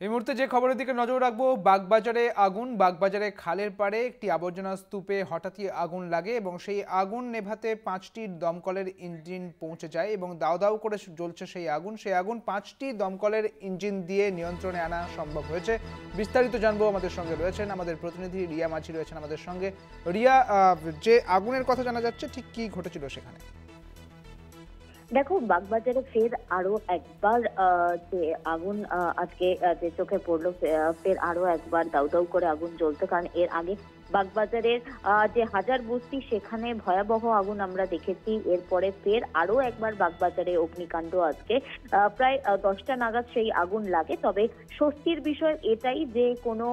এই মুহূর্তে যে খবরের দিকে নজর রাখবো, বাগবাজারে আগুন। বাগবাজারে খালের পাড়ে একটি আবর্জনা স্তূপে হঠাৎই আগুন লাগে এবং সেই আগুন নেভাতে 5টি দমকলের ইঞ্জিন পৌঁছে যায় এবং দাউ দাউ করে জ্বলছে সেই আগুন 5টি দমকলের ইঞ্জিন দিয়ে নিয়ন্ত্রণে আনা সম্ভব হয়েছে। বিস্তারিত জানবো, আমাদের সঙ্গে রয়েছেন আমাদের প্রতিনিধি রিয়া মাঝি রয়েছেন আমাদের সঙ্গে। রিয়া, যে আগুনের কথা জানা যাচ্ছে, ঠিক কি ঘটেছিল সেখানে? দেখো, বাগবাজারে ফের আরো একবার যে আগুন আজকে যে চোখে পড়লো, ফের আরো একবার দাউ দাউ করে আগুন জ্বলতে। কারণ এর আগে বাগবাজারের যে হাজার বস্তি, সেখানে ভয়াবহ আগুন আমরা দেখেছি। এরপরে ফের আরো একবার বাগবাজারে অগ্নিকাণ্ড। আজকে প্রায় 10টা নাগাদ সেই আগুন লাগে। তবে স্বস্তির বিষয় এটাই যে কোনো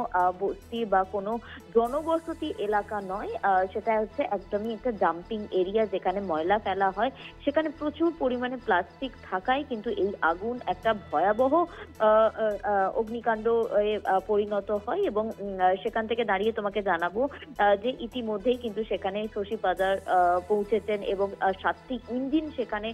বস্তি বা কোনো জনবসতি এলাকা নয়, সেটা হচ্ছে একদমই একটা ডাম্পিং এরিয়া, যেখানে ময়লা ফেলা হয়। সেখানে প্রচুর পরিমাণে প্লাস্টিক থাকায় কিন্তু এই আগুন একটা ভয়াবহ অগ্নিকাণ্ড পরিণত হয়। এবং সেখান থেকে দাঁড়িয়ে তোমাকে জানাবো যে ইতিমধ্যেই কিন্তু সেখানে শশী বাজার পৌঁছেছেন এবং 7টি ইঞ্জিন সেখানে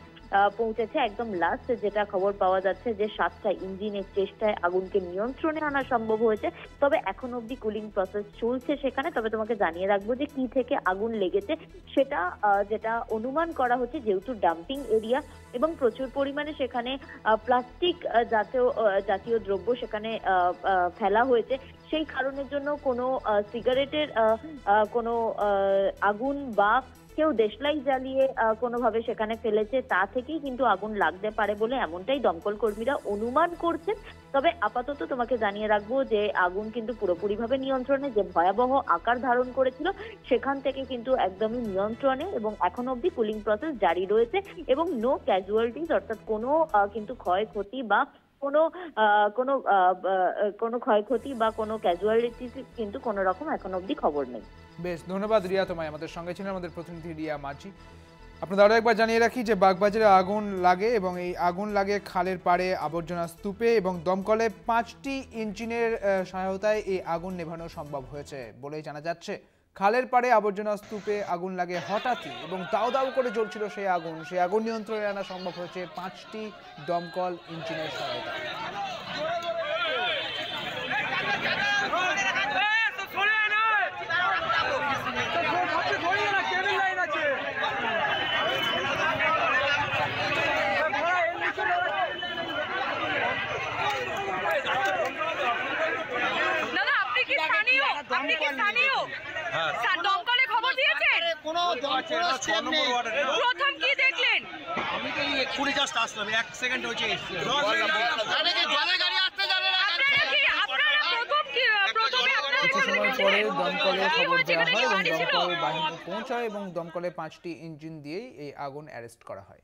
পৌঁছেছে। একদম লাস্ট যেটা খবর পাওয়া যাচ্ছে যে 7টা ইঞ্জিনের চেষ্টায় আগুনকে নিয়ন্ত্রণে আনা সম্ভব হয়েছে। তবে এখন অব্দি কুলিং প্রসেস চলছে সেখানে। তবে তোমাকে জানিয়ে রাখবো যে কি থেকে আগুন লেগেছে সেটা যেটা অনুমান করা হচ্ছে, যেহেতু ডাম্পিং এরিয়া এবং প্রচুর পরিমাণে সেখানে প্লাস্টিক জাতীয় দ্রব্য সেখানে ফেলা হয়েছে, সেই কারণের জন্য কোনো সিগারেটের কোনো আগুন বা কেউ দেশলাই জ্বালিয়ে কোনোভাবে সেখানে ফেলেছে, তা থেকেই কিন্তু আগুন লাগতে পারে বলে এমনটাই দমকল কর্মীরা অনুমান করছেন। তবে আপাতত তোমাকে জানিয়ে রাখবো যে আগুন কিন্তু পুরোপুরিভাবে নিয়ন্ত্রণে, যে ভয়াবহ আকার ধারণ করেছিল সেখান থেকে কিন্তু একদমই নিয়ন্ত্রণে এবং এখন অব্দি কুলিং প্রসেস জারি রয়েছে এবং নো ক্যাজুয়ালিটিস, অর্থাৎ কোনো কিন্তু ক্ষয়ক্ষতি বা কোনো ক্ষয়ক্ষতি বা কোনো ক্যাজুয়ালিটিস কিন্তু কোনো রকম এখন অব্দি খবর নেই। বেশ, ধন্যবাদ রিয়া তোমায়। আমাদের সঙ্গে ছিলেন আমাদের প্রতিনিধি রিয়া মাঝি। আপনাদের আরও একবার জানিয়ে রাখি যে বাগবাজারে আগুন লাগে এবং এই আগুন লাগে খালের পাড়ে আবর্জনা স্তূপে এবং দমকলে 5টি ইঞ্জিনের সহায়তায় এই আগুন নেভানো সম্ভব হয়েছে বলেই জানা যাচ্ছে। খালের পাড়ে আবর্জনা স্তূপে আগুন লাগে হঠাৎই এবং দাউ দাউ করে জ্বলছিল সেই আগুন নিয়ন্ত্রণে আনা সম্ভব হয়েছে 5টি দমকল ইঞ্জিনের সহায়তায়। দমকলে খবর দিয়েছেন? প্রথম কি দেখলেন? আমি তো এক্ষুনি জাস্ট আসলাম, 1 সেকেন্ড হয়েছে। কিছু সময় পরে দমকলে খবর দেওয়া হয় এবং দমকল বাহিনী পৌঁছায় এবং দমকলে 5টি ইঞ্জিন দিয়েই এই আগুন অ্যারেস্ট করা হয়।